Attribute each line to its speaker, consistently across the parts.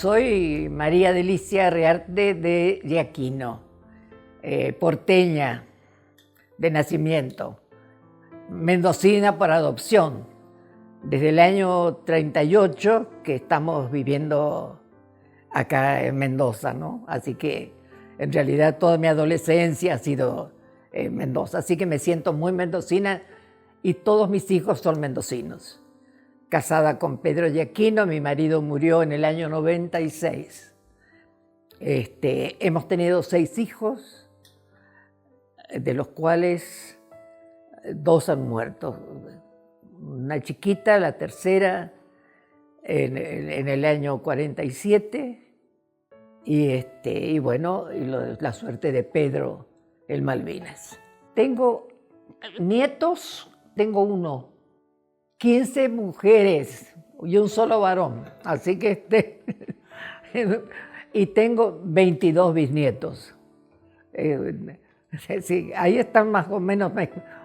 Speaker 1: Soy María Delicia Rearte de Giaquino, porteña de nacimiento, mendocina por adopción. Desde el año 38 que estamos viviendo acá en Mendoza, ¿no? Así que en realidad toda mi adolescencia ha sido en Mendoza, así que me siento muy mendocina y todos mis hijos son mendocinos. Casada con Pedro Giaquino, mi marido murió en el año 96. Hemos tenido 6 hijos, de los cuales 2 han muerto. Una chiquita, la tercera, en el año 47, y bueno, la suerte de Pedro, el Malvinas. Tengo nietos, tengo 1. 15 mujeres y un solo varón, así que y tengo 22 bisnietos. Sí, ahí están más o menos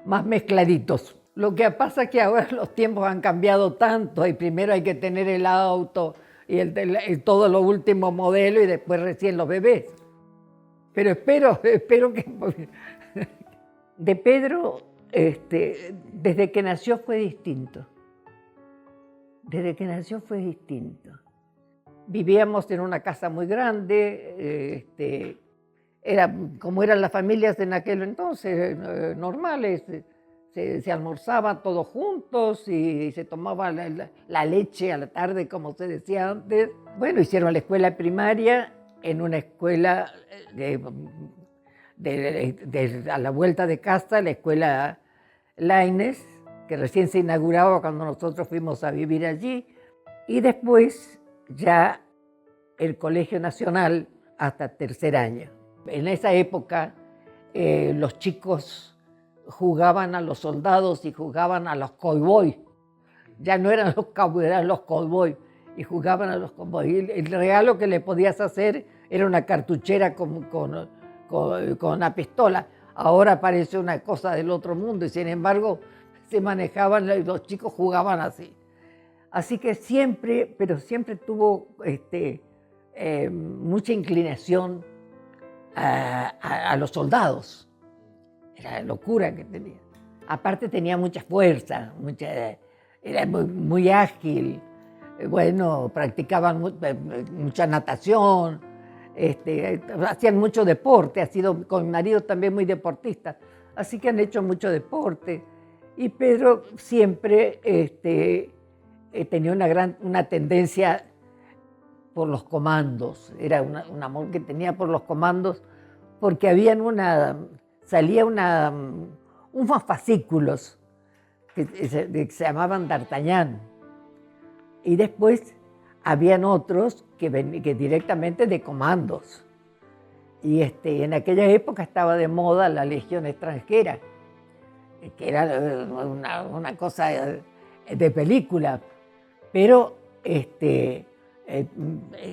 Speaker 1: más mezcladitos. Lo que pasa es que ahora los tiempos han cambiado tanto y primero hay que tener el auto y todo lo último modelo y después recién los bebés. Pero espero que... De Pedro, desde que nació fue distinto. Desde que nació fue distinto. Vivíamos en una casa muy grande, era como eran las familias en aquel entonces, normales. Se almorzaban todos juntos y se tomaba la leche a la tarde, como se decía antes. Bueno, hicieron la escuela primaria en una escuela a la vuelta de casa, la escuela Laínez, que recién se inauguraba cuando nosotros fuimos a vivir allí, y después ya el Colegio Nacional hasta tercer año. En esa época los chicos jugaban a los soldados y jugaban a los cowboys. Ya no eran los cowboys, eran los cowboys, y jugaban a los cowboys. Y el regalo que le podías hacer era una cartuchera con una pistola. Ahora parece una cosa del otro mundo y sin embargo se manejaban, los chicos jugaban así. Así que siempre, pero siempre tuvo mucha inclinación a los soldados. Era la locura que tenía. Aparte tenía mucha fuerza, era muy ágil. Bueno, practicaban mucha natación. Hacían mucho deporte, ha sido con mi marido también muy deportista, así que han hecho mucho deporte. Y Pedro siempre tenía una tendencia por los comandos, era un amor que tenía por los comandos, porque salían unos fascículos que se llamaban D'Artagnan, y después habían otros que directamente de comandos. Y en aquella época estaba de moda la Legión Extranjera, que era una cosa de película. Pero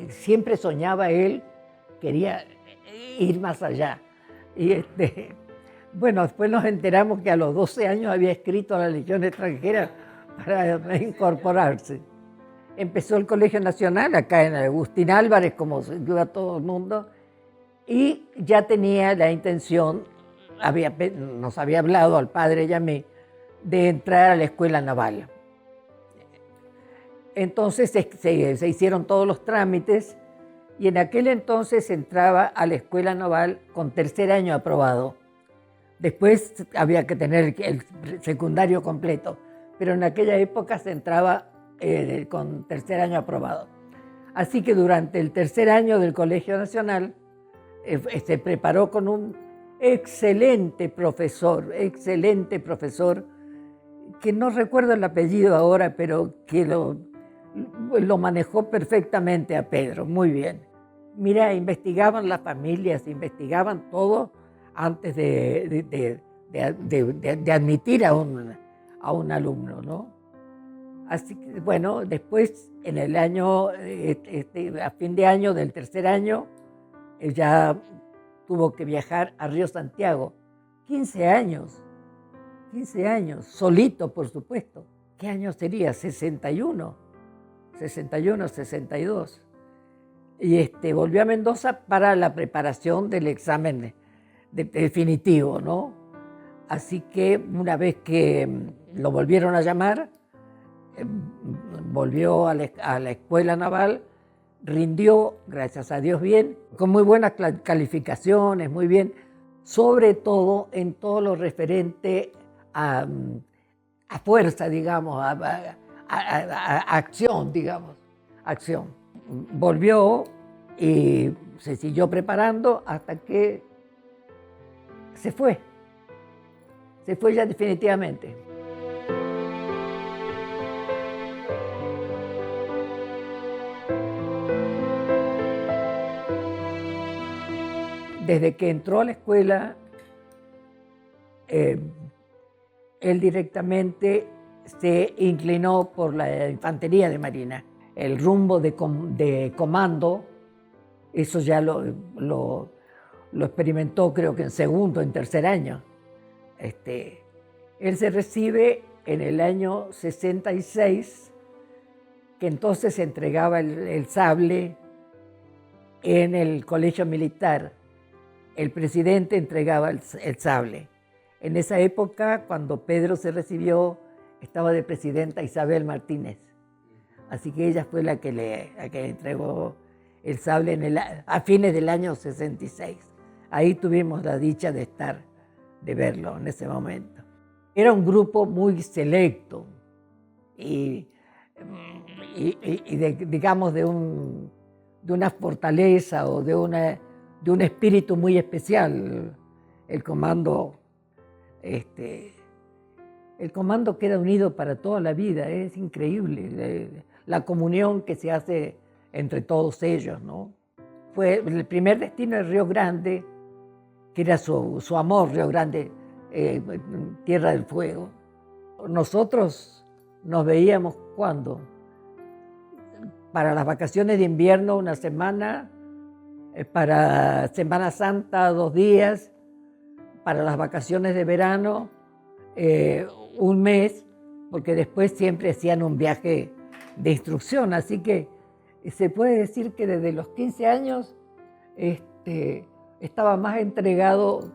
Speaker 1: siempre soñaba él, quería ir más allá. Y bueno, después nos enteramos que a los 12 años había escrito a la Legión Extranjera para incorporarse. Empezó el Colegio Nacional acá en Agustín Álvarez, como iba todo el mundo, y ya tenía la intención, nos había hablado al padre y a mí, de entrar a la Escuela Naval. Entonces se hicieron todos los trámites y en aquel entonces entraba a la Escuela Naval con tercer año aprobado. Después había que tener el secundario completo, pero en aquella época se entraba con tercer año aprobado. Así que durante el tercer año del Colegio Nacional se preparó con un excelente profesor, que no recuerdo el apellido ahora, pero que lo manejó perfectamente a Pedro, muy bien. Mira, investigaban las familias, investigaban todo antes de admitir a un alumno, ¿no? Así que, bueno, después, en el año, a fin de año del tercer año, ya tuvo que viajar a Río Santiago. 15 años, solito, por supuesto. ¿Qué año sería? 61, 62. y volvió a Mendoza para la preparación del examen definitivo, ¿no? Así que una vez que lo volvieron a llamar, volvió a la escuela naval, rindió, gracias a Dios, bien, con muy buenas calificaciones, muy bien, sobre todo en todo lo referente a fuerza, digamos, a acción, digamos, acción. Volvió y se siguió preparando hasta que se fue ya definitivamente. Desde que entró a la escuela, él directamente se inclinó por la infantería de marina. El rumbo de comando, eso ya lo experimentó creo que en segundo, en tercer año. Él se recibe en el año 66, que entonces se entregaba el sable en el colegio militar. El presidente entregaba el sable. En esa época, cuando Pedro se recibió, estaba de presidenta Isabel Martínez. Así que ella fue la que le entregó el sable a fines del año 66. Ahí tuvimos la dicha de verlo en ese momento. Era un grupo muy selecto y digamos de una fortaleza o de un espíritu muy especial. El comando queda unido para toda la vida, es increíble la comunión que se hace entre todos ellos, ¿no? Fue el primer destino de Río Grande, que era su amor, Río Grande, Tierra del Fuego. Nosotros nos veíamos ¿cuándo? Para las vacaciones de invierno una semana, para Semana Santa 2 días, para las vacaciones de verano 1 mes, porque después siempre hacían un viaje de instrucción, así que se puede decir que desde los 15 años estaba más entregado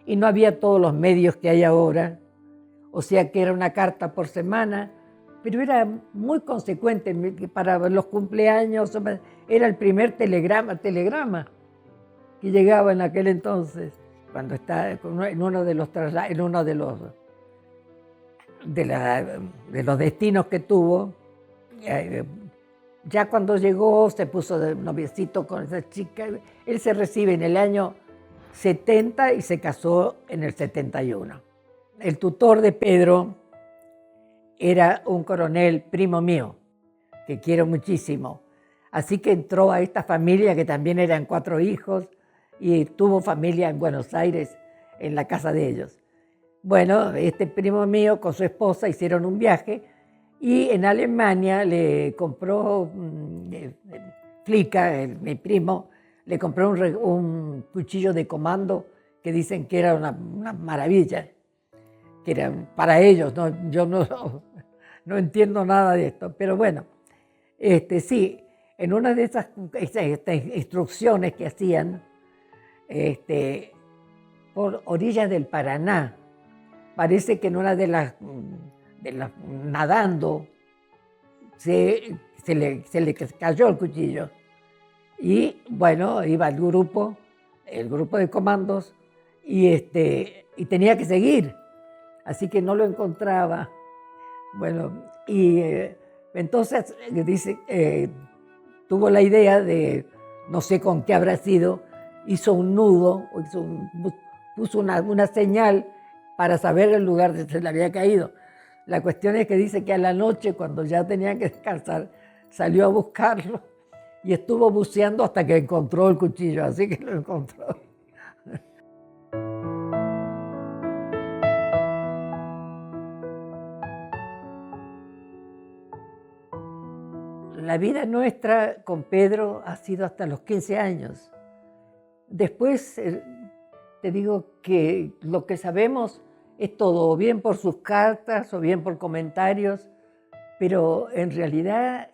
Speaker 1: y no había todos los medios que hay ahora, o sea que era una carta por semana, pero era muy consecuente para los cumpleaños, era el primer telegrama que llegaba en aquel entonces, cuando está en uno de los destinos que tuvo. Ya cuando llegó se puso de noviecito con esa chica. Él se recibe en el año 70 y se casó en el 71. El tutor de Pedro era un coronel primo mío, que quiero muchísimo. Así que entró a esta familia, que también eran 4 hijos, y tuvo familia en Buenos Aires, en la casa de ellos. Bueno, este primo mío con su esposa hicieron un viaje y en Alemania le compró, Flica, mi primo, le compró un cuchillo de comando que dicen que era una maravilla, que era para ellos, ¿no? Yo no entiendo nada de esto, pero bueno, sí, en una de esas instrucciones que hacían por orillas del Paraná, parece que en una de las nadando se le cayó el cuchillo y bueno, iba el grupo de comandos y tenía que seguir, así que no lo encontraba. Bueno, y entonces dice, tuvo la idea de, no sé con qué habrá sido, hizo un nudo, puso una señal para saber el lugar donde se le había caído. La cuestión es que dice que a la noche, cuando ya tenía que descansar, salió a buscarlo y estuvo buceando hasta que encontró el cuchillo, así que lo encontró. La vida nuestra con Pedro ha sido hasta los 15 años. Después, te digo que lo que sabemos es todo, o bien por sus cartas, o bien por comentarios, pero en realidad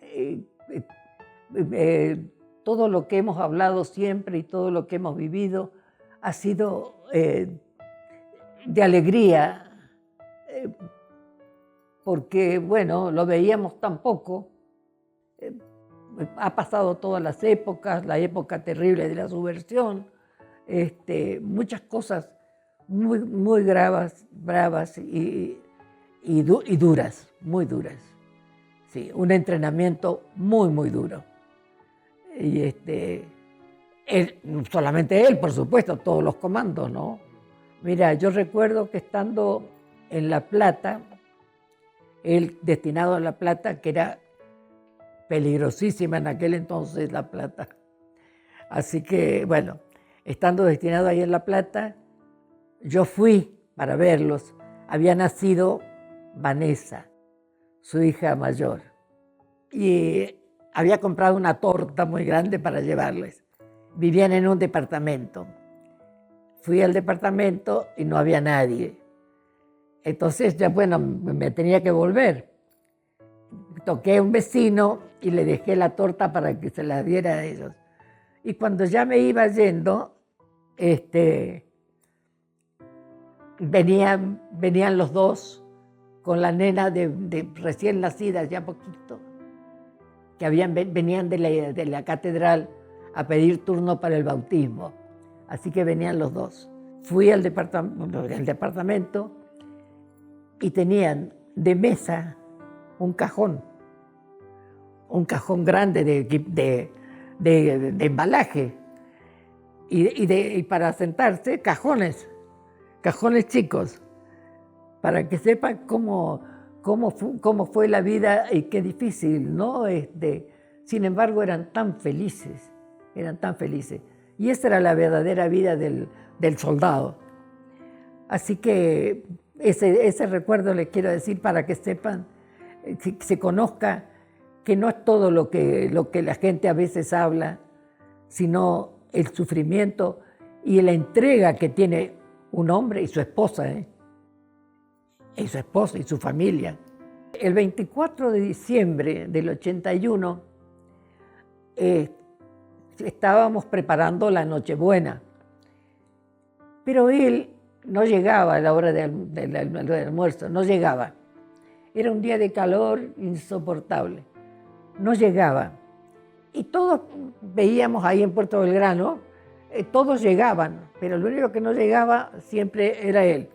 Speaker 1: todo lo que hemos hablado siempre y todo lo que hemos vivido ha sido de alegría, porque, bueno, lo veíamos tan poco. Ha pasado todas las épocas, la época terrible de la subversión, muchas cosas muy, muy bravas y duras, muy duras. Sí, un entrenamiento muy, muy duro. Y él, solamente él, por supuesto, todos los comandos, ¿no? Mira, yo recuerdo que estando en La Plata, él destinado a La Plata, que era peligrosísima en aquel entonces La Plata. Así que, bueno, estando destinado ahí en La Plata, yo fui para verlos. Había nacido Vanessa, su hija mayor, y había comprado una torta muy grande para llevarles. Vivían en un departamento. Fui al departamento y no había nadie. Entonces, ya bueno, me tenía que volver. Toqué a un vecino y le dejé la torta para que se la diera a ellos. Y cuando ya me iba yendo, venían los dos con la nena de recién nacida, ya poquito, que venían de la catedral a pedir turno para el bautismo. Así que venían los dos. Fui al departamento y tenían de mesa un cajón grande de embalaje y para sentarse cajones chicos, para que sepan cómo fue la vida y qué difícil, ¿no? Sin embargo, eran tan felices. Y esa era la verdadera vida del soldado. Así que ese recuerdo les quiero decir para que sepan, se conozca que no es todo lo que la gente a veces habla, sino el sufrimiento y la entrega que tiene un hombre y su esposa, y su esposa y su familia. El 24 de diciembre del 81 estábamos preparando la Nochebuena, pero él no llegaba a la hora del almuerzo, no llegaba. Era un día de calor insoportable, no llegaba. Y todos veíamos ahí en Puerto Belgrano, todos llegaban, pero el único que no llegaba siempre era él.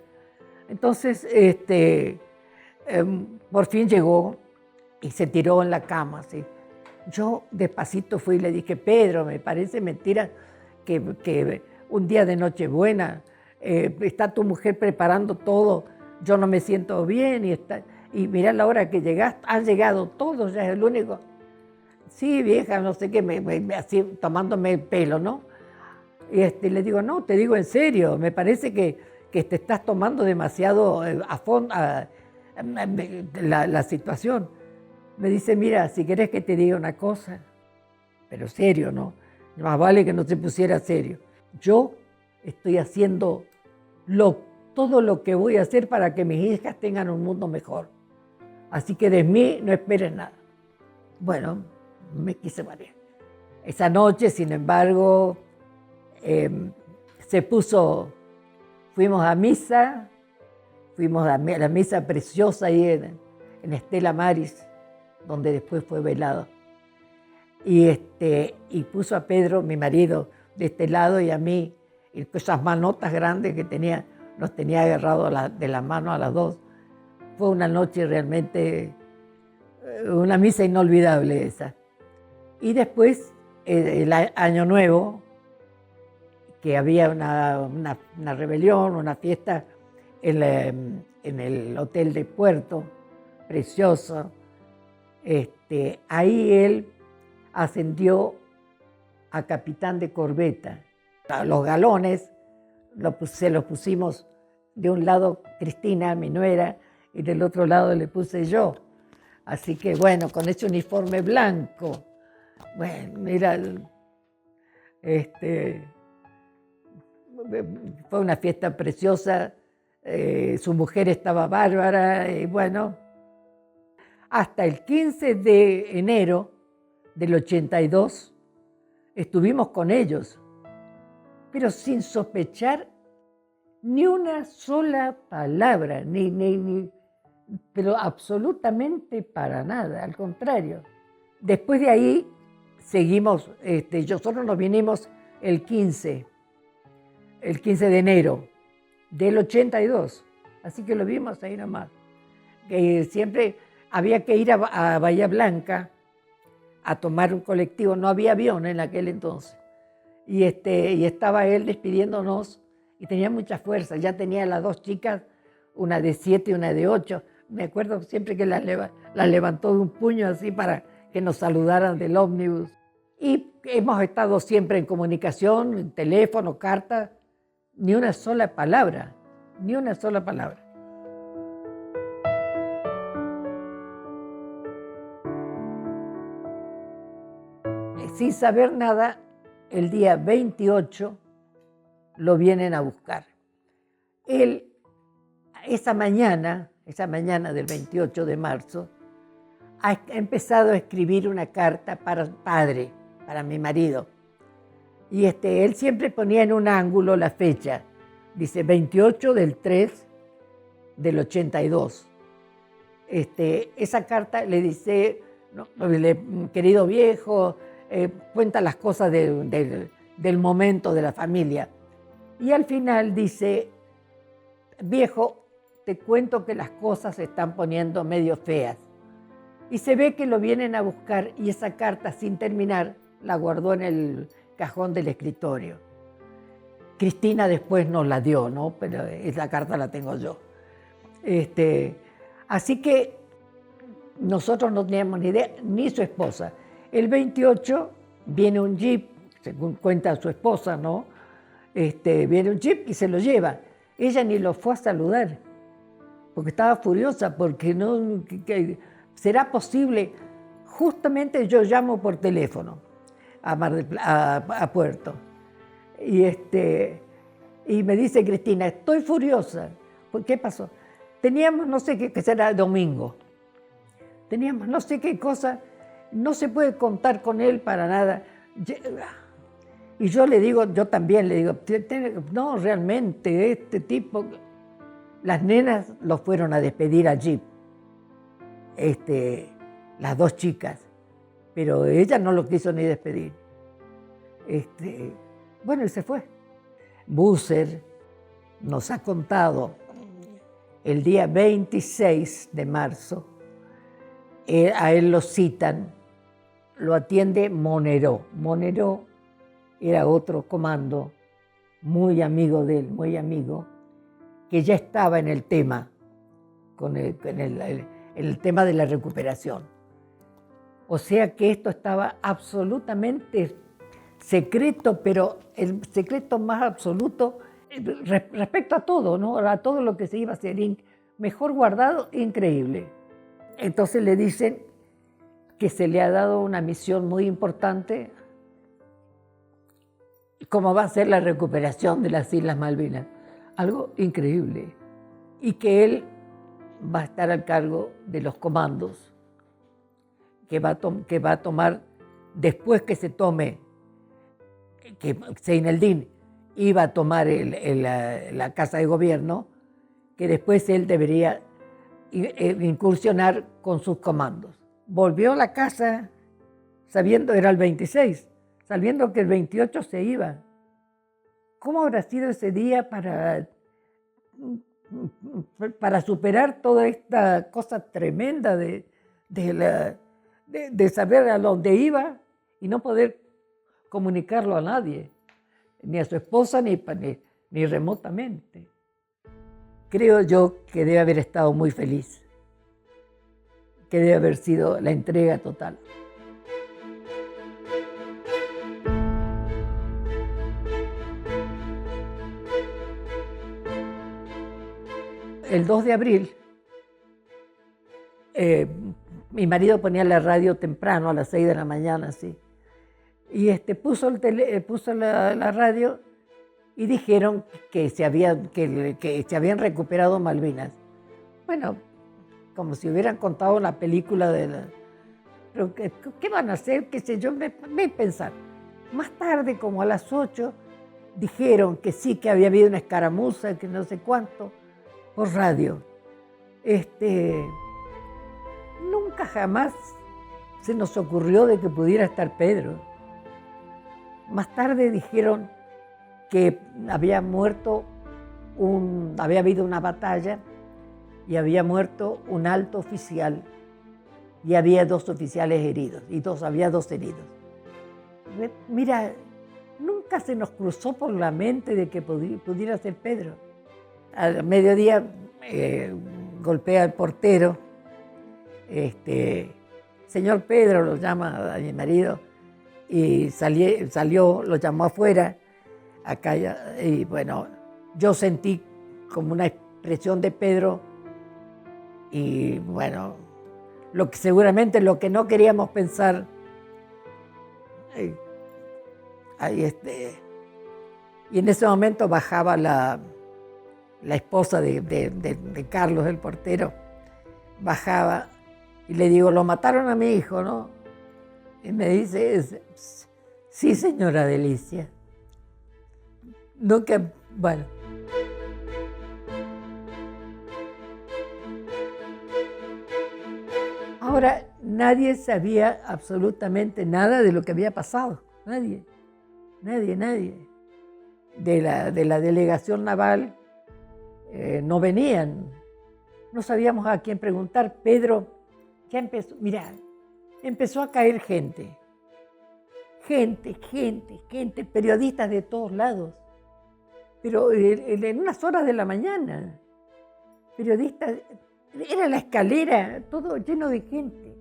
Speaker 1: Entonces, por fin llegó y se tiró en la cama, ¿sí? Yo despacito fui y le dije, Pedro, me parece mentira que un día de Nochebuena está tu mujer preparando todo, yo no me siento bien y mirá la hora que llegaste, han llegado todos, ya es el único. Sí, vieja, no sé qué, así tomándome el pelo, ¿no? Y le digo, no, te digo en serio, me parece que te estás tomando demasiado a fondo la situación. Me dice, mira, si querés que te diga una cosa, pero serio, ¿no? Más vale que no se pusiera serio. Yo estoy haciendo todo lo que voy a hacer para que mis hijas tengan un mundo mejor. Así que de mí no esperes nada. Bueno, me quise morir. Esa noche, sin embargo, fuimos a misa, fuimos a la misa preciosa ahí en Estela Maris, donde después fue velado. Y puso a Pedro, mi marido, de este lado y a mí, y esas manotas grandes que nos tenía agarrados de la mano a las dos. Fue una noche realmente, una misa inolvidable esa. Y después, el Año Nuevo, que había una rebelión, una fiesta en el Hotel de Puerto, precioso. Ahí él ascendió a capitán de corbeta. Los galones se los pusimos de un lado Cristina, mi nuera, y del otro lado le puse yo. Así que bueno, con ese uniforme blanco, bueno, mira, fue una fiesta preciosa, su mujer estaba bárbara, y bueno, hasta el 15 de enero del 82, estuvimos con ellos, pero sin sospechar ni una sola palabra, pero absolutamente para nada, al contrario. Después de ahí seguimos, nosotros nos vinimos el 15 de enero del 82, así que lo vimos ahí nomás. Que siempre había que ir a Bahía Blanca a tomar un colectivo, no había avión en aquel entonces. Y estaba él despidiéndonos y tenía mucha fuerza, ya tenía las dos chicas, una de 7 y una de 8. Me acuerdo siempre que las levantó de un puño así para que nos saludaran del ómnibus. Y hemos estado siempre en comunicación, en teléfono, carta, ni una sola palabra, ni una sola palabra. Sin saber nada, el día 28 lo vienen a buscar. Él, esa mañana del 28 de marzo, ha empezado a escribir una carta para el padre, para mi marido. Y él siempre ponía en un ángulo la fecha. Dice 28 del 3 del 82. Esa carta le dice, no, querido viejo, cuenta las cosas del momento de la familia. Y al final dice, viejo, te cuento que las cosas se están poniendo medio feas. Y se ve que lo vienen a buscar y esa carta, sin terminar, la guardó en el cajón del escritorio. Cristina después nos la dio, ¿no? Pero esa carta la tengo yo. Así que nosotros no teníamos ni idea, ni su esposa. El 28 viene un jeep, según cuenta su esposa, ¿no? Viene un jeep y se lo lleva. Ella ni lo fue a saludar, porque estaba furiosa, porque no... ¿Será posible? Justamente yo llamo por teléfono a Puerto. Y me dice Cristina, estoy furiosa. ¿Qué pasó? Teníamos no sé qué, que será domingo. Teníamos no sé qué cosa, no se puede contar con él para nada. Y yo le digo, yo también le digo, no, realmente este tipo... Las nenas lo fueron a despedir allí, las dos chicas, pero ella no lo quiso ni despedir. Bueno, y se fue. Busser nos ha contado el día 26 de marzo, a él lo citan, lo atiende Moneró. Moneró era otro comando muy amigo de él, muy amigo, que ya estaba en el tema, el tema de la recuperación. O sea que esto estaba absolutamente secreto, pero el secreto más absoluto respecto a todo, ¿no? A todo lo que se iba a hacer, mejor guardado, increíble. Entonces le dicen que se le ha dado una misión muy importante, como va a ser la recuperación de las Islas Malvinas. Algo increíble. Y que él va a estar al cargo de los comandos, que va a tomar, después que se tome, que Seineldin iba a tomar la Casa de Gobierno, que después él debería incursionar con sus comandos. Volvió a la casa sabiendo, era el 26, sabiendo que el 28 se iba. ¿Cómo habrá sido ese día para superar toda esta cosa tremenda de saber a dónde iba y no poder comunicarlo a nadie, ni a su esposa ni remotamente? Creo yo que debe haber estado muy feliz, que debe haber sido la entrega total. El 2 de abril, mi marido ponía la radio temprano, a las 6 de la mañana, así, y puso la radio y dijeron que se habían recuperado Malvinas. Bueno, como si hubieran contado la película pero ¿qué van a hacer? ¿Qué sé yo? Me pensar. Más tarde, como a las 8, dijeron que sí, que había habido una escaramuza, que no sé cuánto, por radio. Nunca jamás se nos ocurrió de que pudiera estar Pedro. Más tarde dijeron que había habido una batalla y había muerto un alto oficial y había 2 oficiales heridos, había 2 heridos. Mira, nunca se nos cruzó por la mente de que pudiera ser Pedro. Al mediodía golpea al portero, señor Pedro lo llama a mi marido, y salió, lo llamó afuera, acá, y bueno, yo sentí como una expresión de Pedro, y bueno, seguramente lo que no queríamos pensar, y en ese momento bajaba la esposa de Carlos, el portero, bajaba y le digo, lo mataron a mi hijo, ¿no? Y me dice, sí, señora Delicia. Nunca, bueno. Ahora, nadie sabía absolutamente nada de lo que había pasado. Nadie. De la delegación naval no venían. No sabíamos a quién preguntar. Pedro ya empezó, mirá, empezó a caer gente, periodistas de todos lados, pero en unas horas de la mañana, periodistas, era la escalera, todo lleno de gente.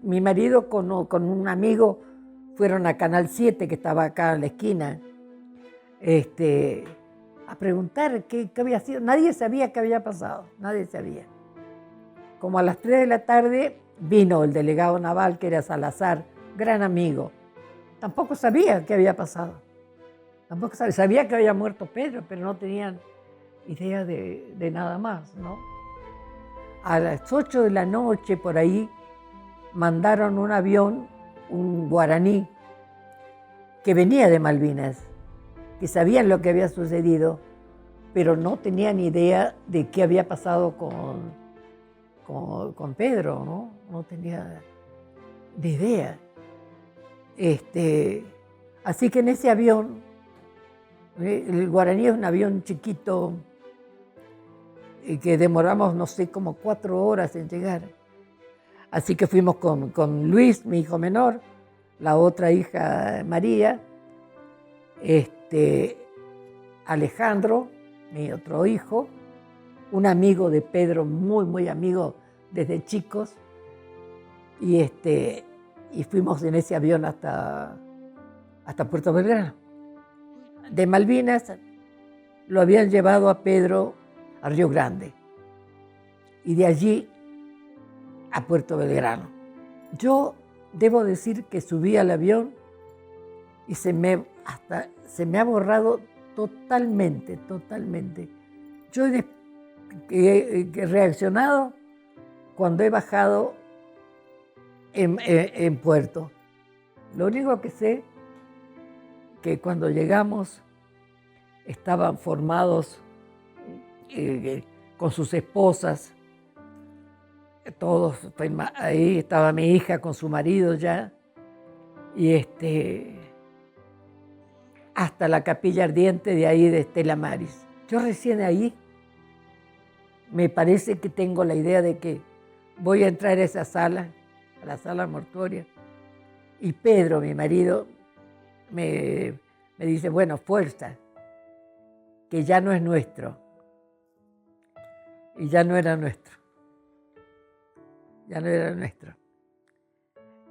Speaker 1: Mi marido con un amigo fueron a Canal 7, que estaba acá en la esquina, a preguntar qué había sido. Nadie sabía qué había pasado, nadie sabía. Como a las 3 de la tarde vino el delegado naval, que era Salazar, gran amigo. Tampoco sabía qué había pasado. Tampoco sabía que había muerto Pedro, pero no tenían idea de nada más, ¿no? A las 8 de la noche, por ahí, mandaron un avión, un guaraní, que venía de Malvinas, que sabían lo que había sucedido, pero no tenían idea de qué había pasado con Pedro, ¿no? No tenía de idea. Así que en ese avión, el guaraní es un avión chiquito, que demoramos, no sé, como 4 horas en llegar. Así que fuimos con Luis, mi hijo menor, la otra hija María, Alejandro, mi otro hijo, un amigo de Pedro, muy amigo desde chicos, y fuimos en ese avión hasta Puerto Belgrano. De Malvinas lo habían llevado a Pedro a Río Grande y de allí a Puerto Belgrano. Yo debo decir que subí al avión y se me ha borrado totalmente. Yo he reaccionado cuando he bajado en Puerto. Lo único que sé que cuando llegamos estaban formados con sus esposas, todos, ahí estaba mi hija con su marido ya, y hasta la capilla ardiente de ahí de Estela Maris. Yo recién ahí me parece que tengo la idea de que voy a entrar a esa sala, a la sala mortuoria, y Pedro, mi marido, me dice, bueno, fuerza, que ya no es nuestro. Y ya no era nuestro.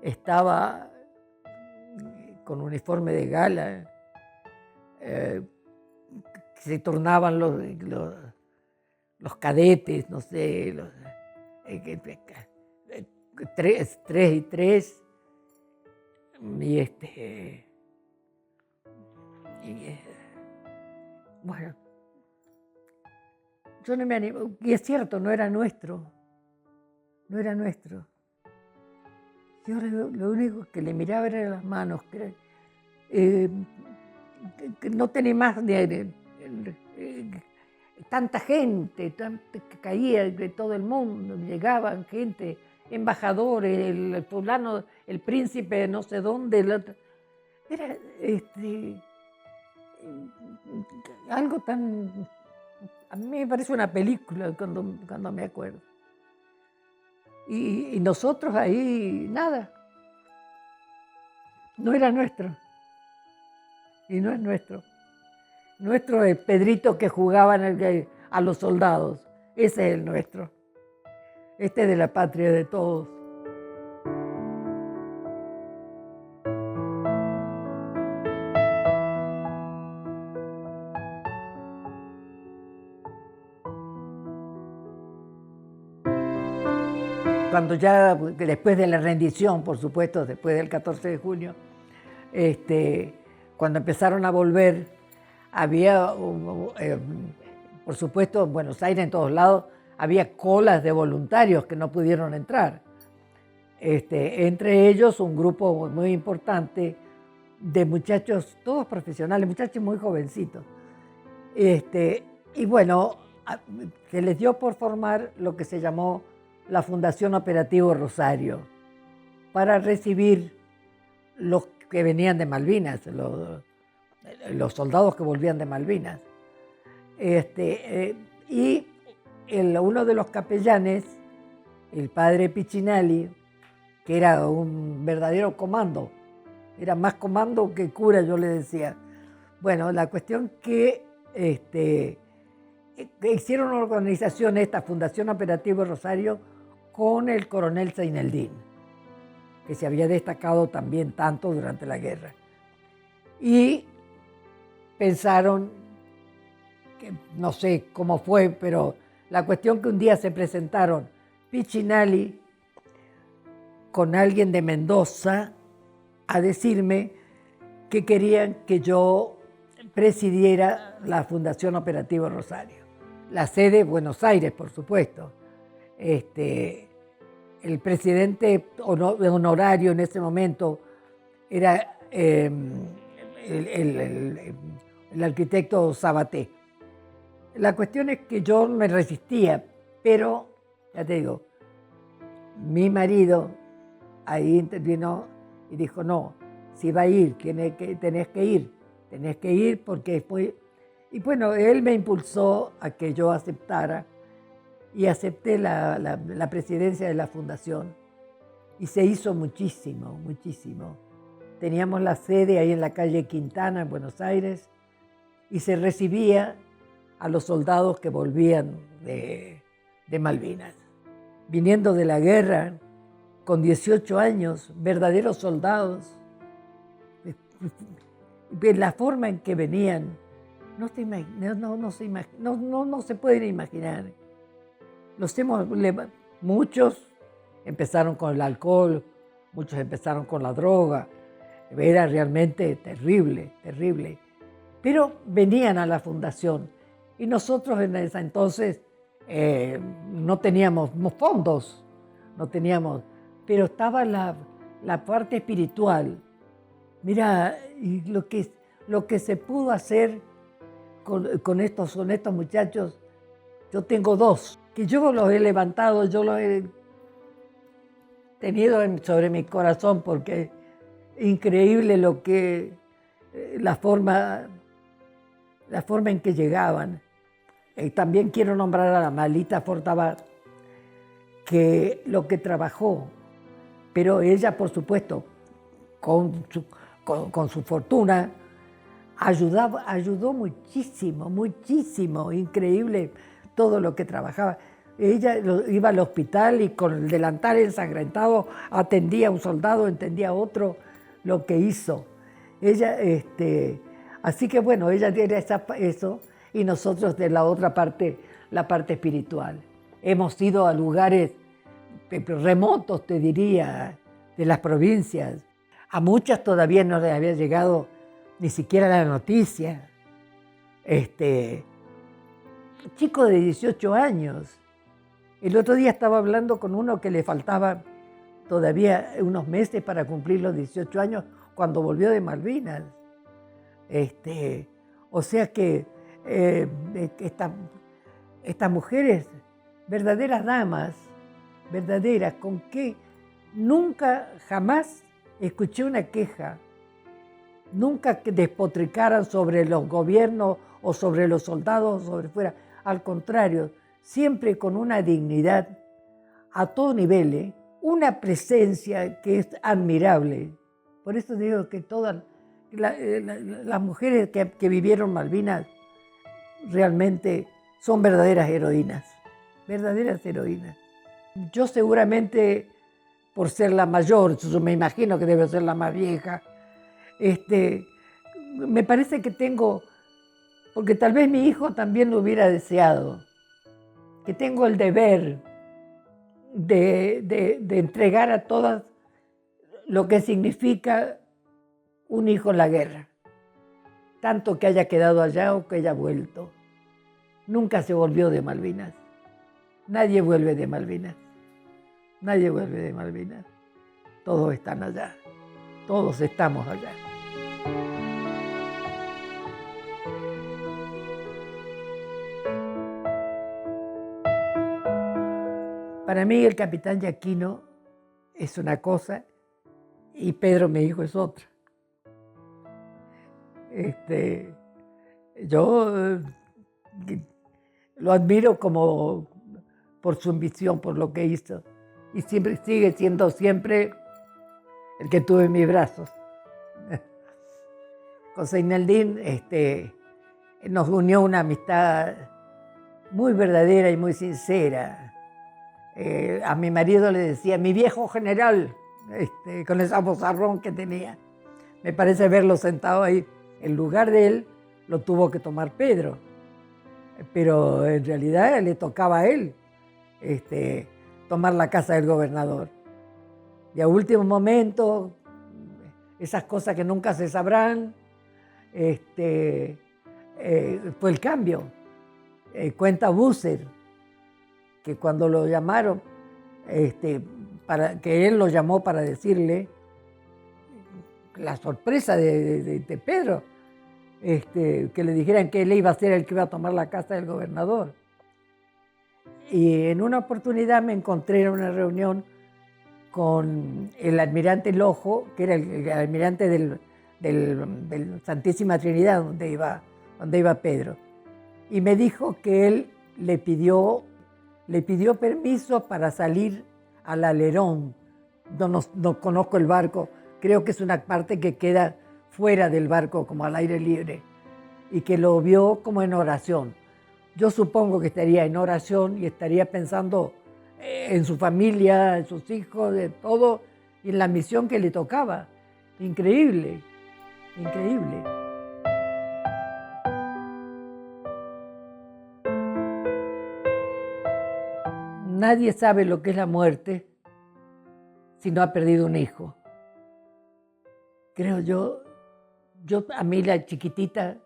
Speaker 1: Estaba con uniforme de gala, se turnaban los cadetes, no sé, tres y tres, bueno, yo no me animo, y es cierto, no era nuestro. Yo lo único que le miraba era las manos, eh, que no tenía más tanta gente, que caía de todo el mundo, llegaban gente, embajadores, el fulano, el príncipe de no sé dónde, era algo tan... A mí me parece una película cuando me acuerdo. Y nosotros ahí, nada, no era nuestro, y no es nuestro. Nuestro es Pedrito que jugaba a los soldados, ese es el nuestro. Este es de la patria de todos. Cuando ya, después de la rendición, por supuesto, después del 14 de junio, cuando empezaron a volver, había, por supuesto, en Buenos Aires, en todos lados, había colas de voluntarios que no pudieron entrar. Entre ellos un grupo muy importante de muchachos, todos profesionales, muchachos muy jovencitos. Y bueno, se les dio por formar lo que se llamó la Fundación Operativo Rosario, para recibir los que venían de Malvinas, los soldados que volvían de Malvinas. Y uno de los capellanes, el padre Piccinelli, que era un verdadero comando, era más comando que cura, yo le decía. Bueno, la cuestión que hicieron una organización, esta Fundación Operativo Rosario, con el coronel Seineldín, que se había destacado también tanto durante la guerra. Y pensaron, que no sé cómo fue, pero la cuestión que un día se presentaron Piccinelli con alguien de Mendoza a decirme que querían que yo presidiera la Fundación Operativo Rosario. La sede, Buenos Aires, por supuesto. El presidente honorario en ese momento era el arquitecto Sabaté. La cuestión es que yo me resistía, pero, ya te digo, mi marido ahí intervino y dijo, no, si va a ir, tenés que ir porque fue... Y bueno, él me impulsó a que yo aceptara y acepté la presidencia de la fundación y se hizo muchísimo, muchísimo. Teníamos la sede ahí en la calle Quintana, en Buenos Aires, y se recibía a los soldados que volvían de Malvinas. Viniendo de la guerra, con 18 años, verdaderos soldados, la forma en que venían, no se pueden imaginar. Muchos empezaron con el alcohol, muchos empezaron con la droga. Era realmente terrible, terrible. Pero venían a la fundación y nosotros en ese entonces no teníamos fondos, pero estaba la parte espiritual. Mira, y lo que se pudo hacer con estos muchachos, yo tengo dos, que yo los he levantado, yo los he tenido sobre mi corazón porque es increíble la forma en que llegaban. También quiero nombrar a la Malita Fortabat, que lo que trabajó, pero ella, por supuesto, con su fortuna, ayudó muchísimo, muchísimo, increíble todo lo que trabajaba. Ella iba al hospital y con el delantal ensangrentado atendía a un soldado, atendía a otro, lo que hizo. Ella, así que bueno, ella tiene eso y nosotros de la otra parte, la parte espiritual. Hemos ido a lugares remotos, te diría, de las provincias. A muchas todavía no les había llegado ni siquiera la noticia. Chico de 18 años. El otro día estaba hablando con uno que le faltaba todavía unos meses para cumplir los 18 años cuando volvió de Malvinas. O sea que estas mujeres, verdaderas damas, verdaderas, con que nunca, jamás escuché una queja, nunca que despotricaran sobre los gobiernos o sobre los soldados o sobre fuera. Al contrario, siempre con una dignidad a todo nivel, una presencia que es admirable. Por eso digo que todas las mujeres que vivieron Malvinas realmente son verdaderas heroínas, verdaderas heroínas. Yo seguramente, por ser la mayor, yo me imagino que debe ser la más vieja, me parece que tengo, porque tal vez mi hijo también lo hubiera deseado, que tengo el deber de entregar a todas lo que significa un hijo en la guerra, tanto que haya quedado allá o que haya vuelto. Nunca se volvió de Malvinas. Nadie vuelve de Malvinas. Nadie vuelve de Malvinas. Todos están allá. Todos estamos allá. Para mí el capitán Yaquino es una cosa y Pedro, mi hijo, es otra. Yo lo admiro como por su ambición, por lo que hizo. Y siempre sigue siendo siempre el que tuve en mis brazos. Con Zeinaldín nos unió una amistad muy verdadera y muy sincera. A mi marido le decía, mi viejo general, con esa vozarrón que tenía. Me parece verlo sentado ahí. En lugar de él, lo tuvo que tomar Pedro. Pero en realidad le tocaba a él tomar la casa del gobernador. Y a último momento, esas cosas que nunca se sabrán, fue el cambio. Cuenta Busser que cuando lo llamaron, que él lo llamó para decirle la sorpresa de Pedro, que le dijeran que él iba a ser el que iba a tomar la casa del gobernador. Y en una oportunidad me encontré en una reunión con el almirante Lojo, que era el almirante del Santísima Trinidad, donde iba Pedro. Y me dijo que él le pidió permiso para salir al alerón. No conozco el barco, creo que es una parte que queda fuera del barco, como al aire libre, y que lo vio como en oración. Yo supongo que estaría en oración y estaría pensando en su familia, en sus hijos, de todo, y en la misión que le tocaba. Increíble, increíble. Nadie sabe lo que es la muerte si no ha perdido un hijo. Creo yo, a mí la chiquitita,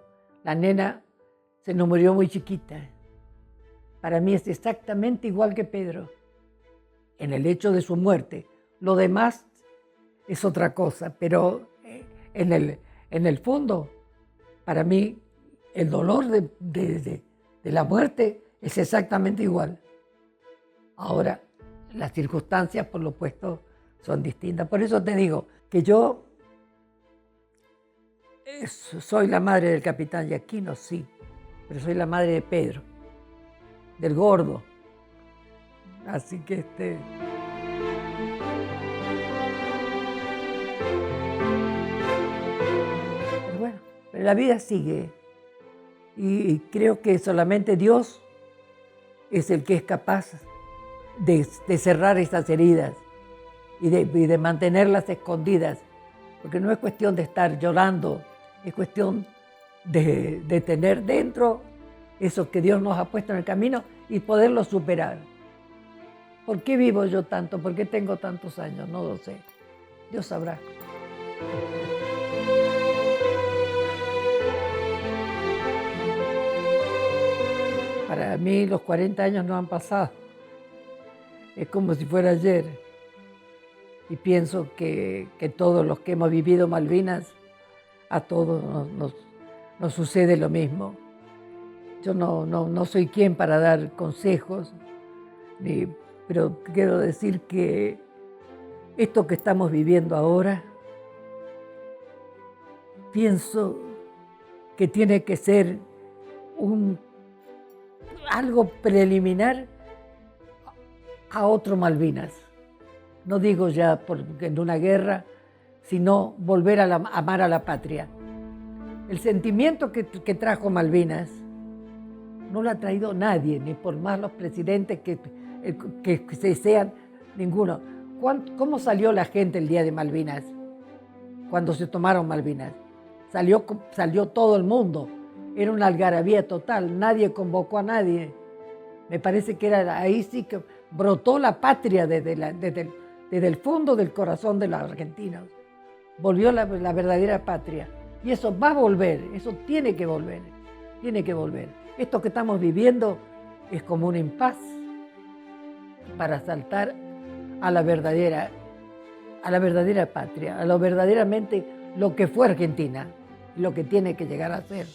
Speaker 1: la nena, se nos murió muy chiquita. Para mí es exactamente igual que Pedro, en el hecho de su muerte. Lo demás es otra cosa, pero en el fondo, para mí, el dolor de la muerte es exactamente igual. Ahora, las circunstancias, por lo puesto, son distintas. Por eso te digo que yo soy la madre del capitán Yaquino, sí, pero soy la madre de Pedro, del gordo. Así que pero bueno, pero la vida sigue y creo que solamente Dios es el que es capaz de cerrar estas heridas y de mantenerlas escondidas, porque no es cuestión de estar llorando, es cuestión de tener dentro eso que Dios nos ha puesto en el camino y poderlo superar. ¿Por qué vivo yo tanto? ¿Por qué tengo tantos años? No lo sé. Dios sabrá. Para mí los 40 años no han pasado. Es como si fuera ayer. y pienso que todos los que hemos vivido Malvinas, a todos nos sucede lo mismo. Yo no soy quien para dar consejos, pero quiero decir que esto que estamos viviendo ahora, pienso que tiene que ser algo preliminar a otro Malvinas. No digo ya porque en una guerra, sino volver a amar a la patria. El sentimiento que trajo Malvinas no lo ha traído nadie, ni por más los presidentes que sean, ninguno. ¿Cómo salió la gente el día de Malvinas? Cuando se tomaron Malvinas. Salió todo el mundo. Era una algarabía total, nadie convocó a nadie. Me parece que era ahí sí que brotó la patria desde el fondo del corazón de los argentinos. Volvió la verdadera patria. Y eso va a volver, eso tiene que volver, tiene que volver. Esto que estamos viviendo es como un impas para saltar a la verdadera patria, a lo verdaderamente lo que fue Argentina, lo que tiene que llegar a ser.